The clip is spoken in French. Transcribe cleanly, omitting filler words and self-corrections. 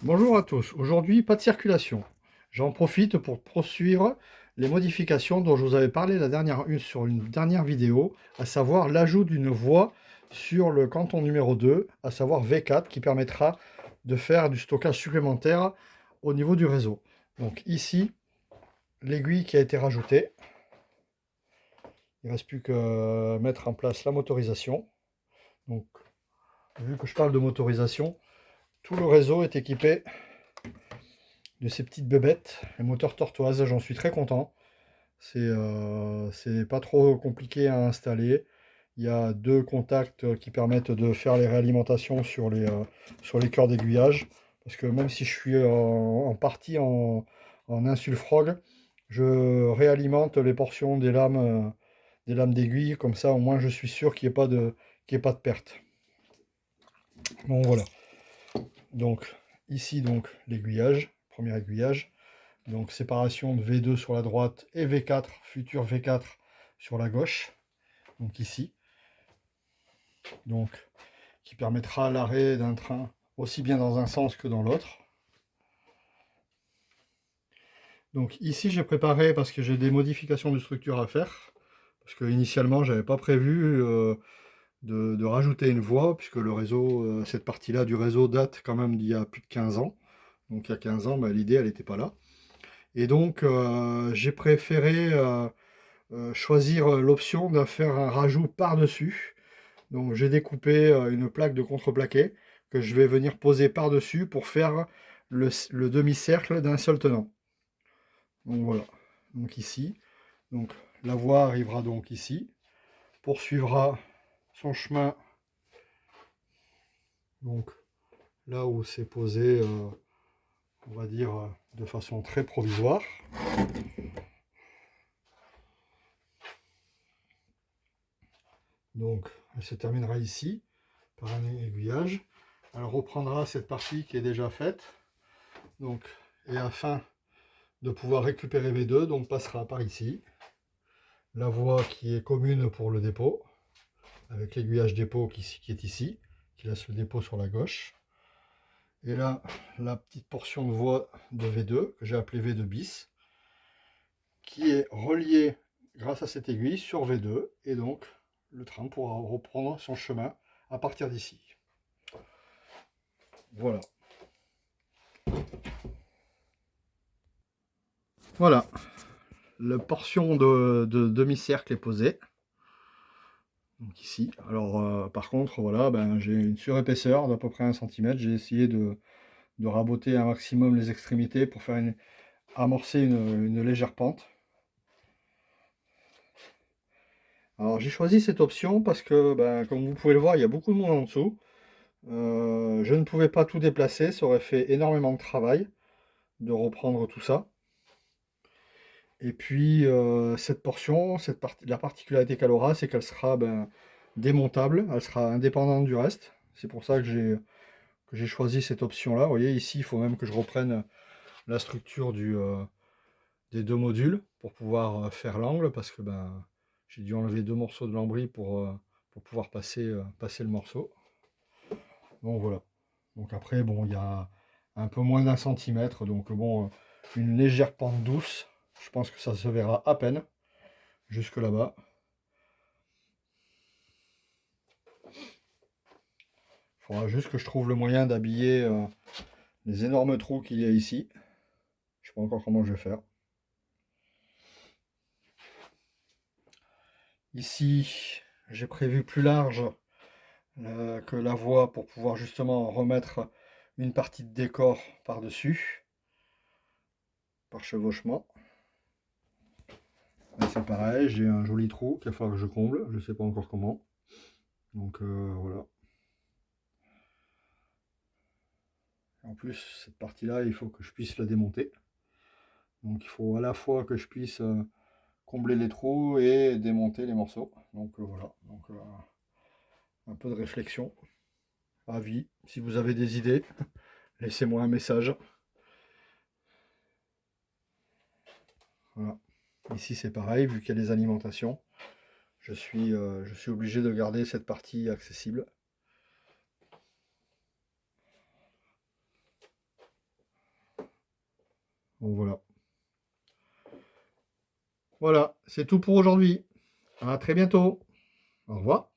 Bonjour à tous, aujourd'hui pas de circulation. J'en profite pour poursuivre les modifications dont je vous avais parlé sur une dernière vidéo, à savoir l'ajout d'une voie sur le canton numéro 2, à savoir V4, qui permettra de faire du stockage supplémentaire au niveau du réseau. Donc ici, l'aiguille qui a été rajoutée. Il ne reste plus que mettre en place la motorisation. Donc, vu que je parle de motorisation, tout le réseau est équipé de ces petites bébêtes, les moteurs Tortoise, j'en suis très content. C'est pas trop compliqué à installer. Il y a deux contacts qui permettent de faire les réalimentations sur les cœurs d'aiguillage. Parce que même si je suis en partie en insulfrog, je réalimente les portions des lames d'aiguille. Comme ça, au moins, je suis sûr qu'il n'y ait pas de perte. Bon, voilà. Donc, ici, donc, l'aiguillage, premier aiguillage. Donc séparation de V2 sur la droite et V4, futur V4 sur la gauche. Donc ici. Donc qui permettra l'arrêt d'un train aussi bien dans un sens que dans l'autre. Donc ici j'ai préparé parce que j'ai des modifications de structure à faire. Parce que initialement j'avais pas prévu de rajouter une voie, puisque le réseau, cette partie-là du réseau date quand même d'il y a plus de 15 ans. Donc il y a 15 ans, l'idée elle n'était pas là. Et donc j'ai préféré choisir l'option de faire un rajout par-dessus. Donc j'ai découpé une plaque de contreplaqué que je vais venir poser par-dessus pour faire le demi-cercle d'un seul tenant. Donc voilà, donc ici. Donc la voie arrivera donc ici, poursuivra son chemin donc là où c'est posé, on va dire de façon très provisoire. Donc elle se terminera ici par un aiguillage. Elle reprendra cette partie qui est déjà faite. Donc, et afin de pouvoir récupérer V2, donc passera par ici. La voie qui est commune pour le dépôt, avec l'aiguillage dépôt qui est ici, qui laisse le dépôt sur la gauche. Et là, la petite portion de voie de V2, que j'ai appelée V2 bis, qui est reliée grâce à cette aiguille sur V2, et donc le train pourra reprendre son chemin à partir d'ici. Voilà. Voilà, la portion de demi-cercle est posée. Donc ici. Alors par contre, voilà, j'ai une surépaisseur d'à peu près 1 cm. J'ai essayé de raboter un maximum les extrémités pour faire amorcer une légère pente. Alors j'ai choisi cette option parce que, comme vous pouvez le voir, il y a beaucoup de monde en dessous. Je ne pouvais pas tout déplacer, ça aurait fait énormément de travail de reprendre tout ça. Et puis cette portion, la particularité qu'elle aura, c'est qu'elle sera démontable, elle sera indépendante du reste. C'est pour ça que j'ai choisi cette option-là. Vous voyez, ici, il faut même que je reprenne la structure des deux modules pour pouvoir faire l'angle, parce que j'ai dû enlever deux morceaux de lambris pour pouvoir passer le morceau. Donc voilà. Donc après, bon, il y a un peu moins d'un centimètre, donc bon, une légère pente douce. Je pense que ça se verra à peine jusque là-bas. Il faudra juste que je trouve le moyen d'habiller les énormes trous qu'il y a ici. Je ne sais pas encore comment je vais faire. Ici, j'ai prévu plus large que la voie pour pouvoir justement remettre une partie de décor par-dessus, par chevauchement. C'est pareil, j'ai un joli trou qu'il va falloir que je comble, je ne sais pas encore comment. Donc voilà. En plus, cette partie-là, il faut que je puisse la démonter. Donc il faut à la fois que je puisse combler les trous et démonter les morceaux. Donc voilà. Donc un peu de réflexion. Avis. Si vous avez des idées, laissez-moi un message. Voilà. Ici c'est pareil, vu qu'il y a les alimentations. Je suis obligé de garder cette partie accessible. Donc voilà. Voilà, c'est tout pour aujourd'hui. À très bientôt. Au revoir.